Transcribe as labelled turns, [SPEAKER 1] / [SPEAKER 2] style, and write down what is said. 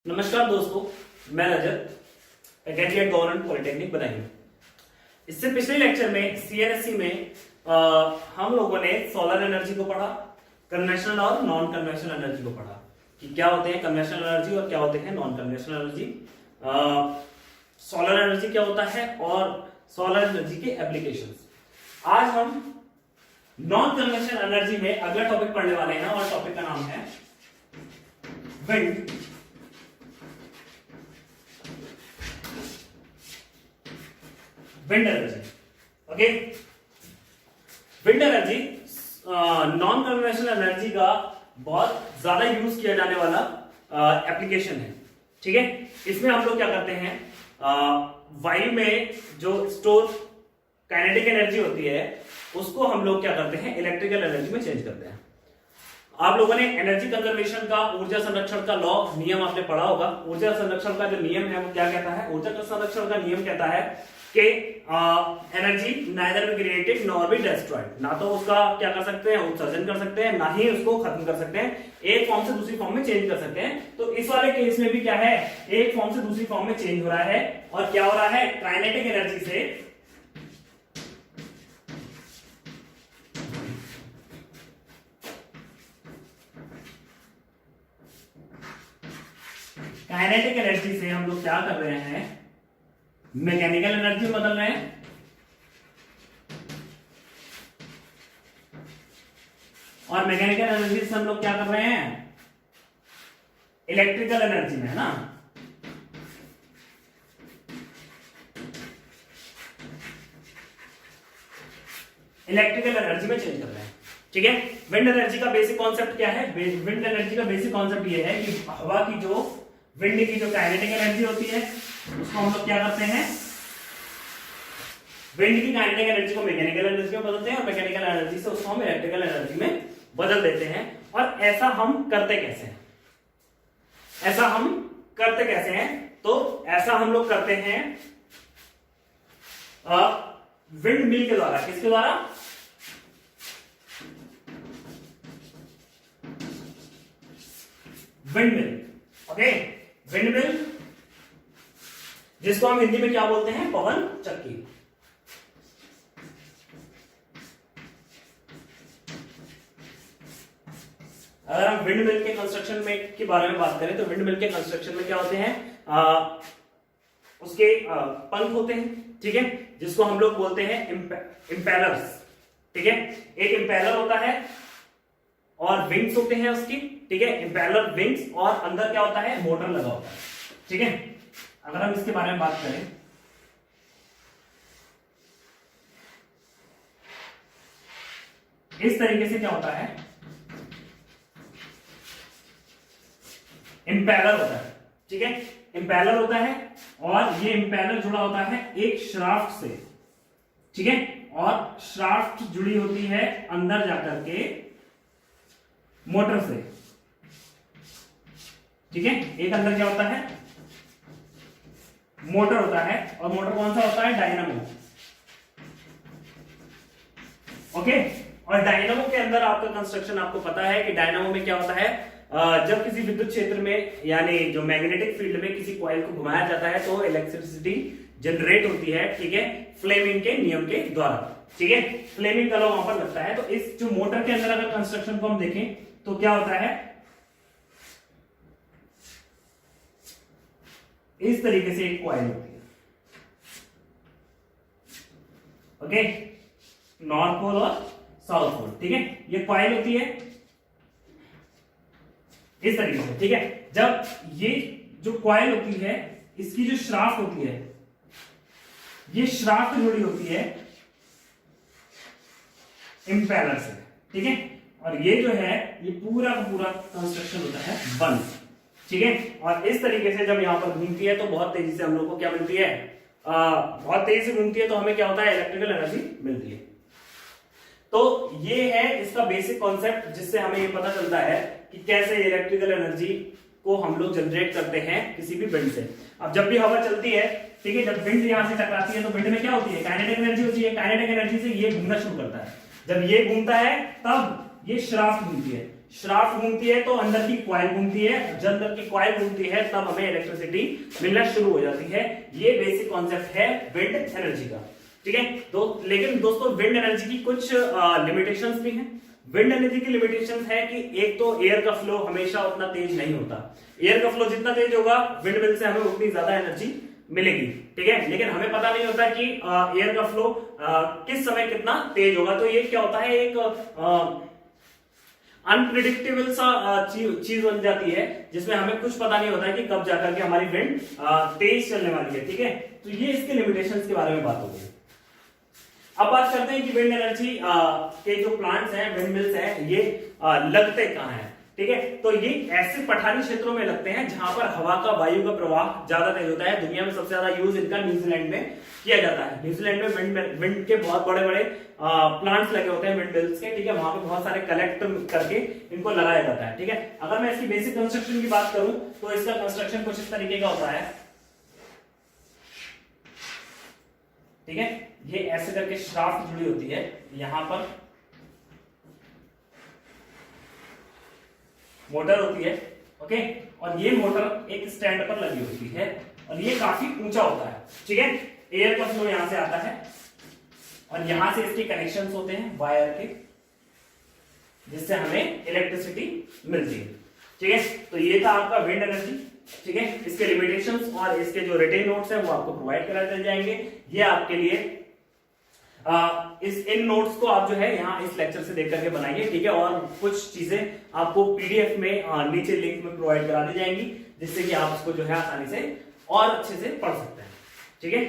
[SPEAKER 1] नमस्कार दोस्तों, मैं Rajat faculty at government polytechnic Badaun. इससे पिछले लेक्चर में सीएनएससी में हम लोगों ने सोलर एनर्जी को पढ़ा, कन्वेंशनल और नॉन कन्वेंशनल एनर्जी को पढ़ा कि क्या होते हैं कन्वेंशनल एनर्जी और क्या होते हैं non conventional energy, solar energy क्या होता है और सोलर एनर्जी के एप्लीकेशंस। आज हम नॉन कन्वेंशनल एनर्जी में अगला टॉपिक पढ़ने वाले हैं और टॉपिक का नाम है wind. Wind energy. Okay, wind energy non conventional energy का बहुत ज्यादा यूज किया जाने वाला एप्लीकेशन है। ठीक है, इसमें हम लोग क्या करते हैं, वायु में जो स्टोर काइनेटिक एनर्जी होती है उसको हम लोग क्या करते हैं, इलेक्ट्रिकल एनर्जी में चेंज करते हैं। आप लोगों ने एनर्जी कंजर्वेशन का, ऊर्जा संरक्षण का लॉ नियम आपने पढ़ा होगा। ऊर्जा संरक्षण का जो नियम है वो क्या कहता है, ऊर्जा संरक्षण का नियम कहता है कि energy neither be created nor be destroyed. ना तो उसका क्या कर सकते हैं, उत्सर्जन कर सकते हैं, ना ही उसको खत्म कर सकते हैं, एक फॉर्म से दूसरी फॉर्म में चेंज कर सकते हैं। तो इस वाले केस में भी क्या है, एक फॉर्म से दूसरी फॉर्म में चेंज हो रहा है। और क्या हो रहा है, काइनेटिक एनर्जी से काइनेटिक एनर्जी से हम लोग क्या कर रहे हैं, मैकेनिकल एनर्जी में बदल रहे हैं। और मैकेनिकल एनर्जी से हम लोग क्या कर रहे हैं, इलेक्ट्रिकल एनर्जी में, है ना। इलेक्ट्रिकल एनर्जी में चेंज कर रहे हैं। ठीक है, विंड एनर्जी का बेसिक कॉन्सेप्ट क्या है, विंड एनर्जी का बेसिक कॉन्सेप्ट ये है कि हवा की जो विंड की जो काइनेटिक एनर्जी होती है उसको हम लोग क्या करते हैं, विंड की काइनेटिक एनर्जी को मैकेनिकल एनर्जी में बदलते हैं और मैकेनिकल एनर्जी से उसको हम इलेक्ट्रिकल एनर्जी में बदल देते हैं। और ऐसा हम करते कैसे हैं, ऐसा हम करते कैसे हैं, तो ऐसा हम लोग करते हैं विंड मिल के द्वारा। किसके द्वारा, wind mill. Okay, wind mill जिसको हम हिंदी में क्या बोलते हैं, पवन चक्की। अगर हम विंड मिल के कंस्ट्रक्शन में के बारे में बात करें तो विंड मिल के कंस्ट्रक्शन में क्या होते हैं, उसके पंख होते हैं। ठीक है, जिसको हम लोग बोलते हैं इंपेलर्स। ठीक है, एक इंपेलर होता है और विंग्स होते हैं उसकी। ठीक है, इंपेलर, विंग्स और अंदर क्या होता है, मोटर लगा होता है। ठीक है, अगर हम इसके बारे में बात करें, इस तरीके से क्या होता है, इंपेलर होता है। ठीक है, इंपेलर होता है और ये इंपेलर जुड़ा होता है एक शाफ्ट से। ठीक है, और शाफ्ट जुड़ी होती है अंदर जाकर के मोटर से। ठीक है, एक अंदर क्या होता है, मोटर होता है और मोटर कौन सा होता है, डायनामो। ओके, और डायनामो के अंदर आपका कंस्ट्रक्शन आपको पता है कि डायनामो में क्या होता है, जब किसी विद्युत क्षेत्र में यानी जो मैग्नेटिक फील्ड में किसी कॉइल को घुमाया जाता है तो इलेक्ट्रिसिटी जनरेट होती है। ठीक है, फ्लेमिंग के नियम के द्वारा। ठीक है, फ्लेमिंग का लॉ वहां पर लगता है। तो इस जो मोटर के अंदर अगर कंस्ट्रक्शन को हम देखें तो क्या होता है, इस तरीके से एक कॉइल होती है। ओके, नॉर्थ पोल और साउथ पोल। ठीक है, ये कॉइल होती है इस तरीके से। ठीक है, जब ये जो कॉइल होती है इसकी जो शाफ्ट होती है, ये शाफ्ट जुड़ी होती है इंपेलर से। ठीक है, और ये जो है ये पूरा का पूरा कंस्ट्रक्शन होता है बंद। ठीक है, और इस तरीके से जब यहां पर घूमती है तो बहुत तेजी से हम लोग को क्या मिलती है, बहुत तेजी से घूमती है तो हमें क्या होता है, इलेक्ट्रिकल एनर्जी मिलती है। तो ये है इसका बेसिक कॉन्सेप्ट, जिससे हमें ये पता चलता है कि कैसे इलेक्ट्रिकल एनर्जी को हम लोग जनरेट करते हैं किसी भी विंड से। अब जब भी हवा चलती है, ठीक है, जब विंड यहां से टकराती है तो विंड में क्या होती है, काइनेटिक एनर्जी होती है। काइनेटिक एनर्जी से ये घूमना शुरू करता है। जब ये घूमता है तब ये शाफ्ट घूमती है। शाफ्ट घूमती है तो अंदर की कॉइल घूमती है, जब अंदर की कॉइल घूमती है तब हमें इलेक्ट्रिसिटी मिलना शुरू हो जाती है। ये बेसिक कॉन्सेप्ट है विंड एनर्जी का, ठीक है। तो लेकिन दोस्तों विंड एनर्जी की कुछ लिमिटेशंस भी हैं। विंड एनर्जी की लिमिटेशंस है कि एक तो एयर का फ्लो हमेशा उतना तेज नहीं होता, एयर का फ्लो जितना तेज होगा विंड मिल से हमें उतनी ज्यादा एनर्जी मिलेगी, ठीक है। लेकिन हमें पता नहीं होता कि एयर का फ्लो किस समय कितना तेज होगा। तो ये क्या होता है, एक अनप्रिडिक्टेबल सा चीज बन जाती है जिसमें हमें कुछ पता नहीं होता है कि कब जाकर के हमारी विंड तेज चलने वाली है, ठीक है। तो ये इसके लिमिटेशंस के बारे में बात होगी। अब बात करते हैं कि विंड एनर्जी के जो प्लांट्स हैं, विंड मिल्स हैं, ये लगते कहाँ हैं, ठीक है। तो ये ऐसे पठारी क्षेत्रों में लगते हैं जहां पर हवा का, वायु का प्रवाह ज्यादा तेज होता है। दुनिया में सबसे ज्यादा यूज इनका न्यूजीलैंड में किया जाता है। न्यूजीलैंड में विंड के बहुत बड़े बड़े प्लांट्स लगे होते हैं विंड मिल्स के, ठीक है। वहां पे बहुत सारे कलेक्ट करके इनको लगाया जाता है, ठीक है। अगर मैं इसकी बेसिक कंस्ट्रक्शन की बात करूं तो इसका कंस्ट्रक्शन कुछ इस तरीके का होता है, ठीक है। ये ऐसे करके शाफ्ट जुड़ी होती है, यहां पर मोटर होती है, ओके। और ये मोटर एक स्टैंड पर लगी होती है और ये काफी ऊंचा होता है, ठीक है। एयर का फ्लो यहां से आता है और यहां से इसके कनेक्शंस होते हैं वायर के, जिससे हमें इलेक्ट्रिसिटी मिलती है, ठीक है। तो ये था आपका विंड एनर्जी, ठीक है। इसके लिमिटेशंस और इसके जो रिटेन नोट्स हैं वो आपको प्रोवाइड कराए जाएंगे। ये आपके लिए इन नोट्स को आप जो है यहाँ इस लेक्चर से देख करके बनाइए, ठीक है। और कुछ चीजें आपको पीडीएफ में नीचे लिंक में प्रोवाइड करा दी जाएंगी, जिससे कि आप उसको जो है आसानी से और अच्छे से पढ़ सकते हैं, ठीक है।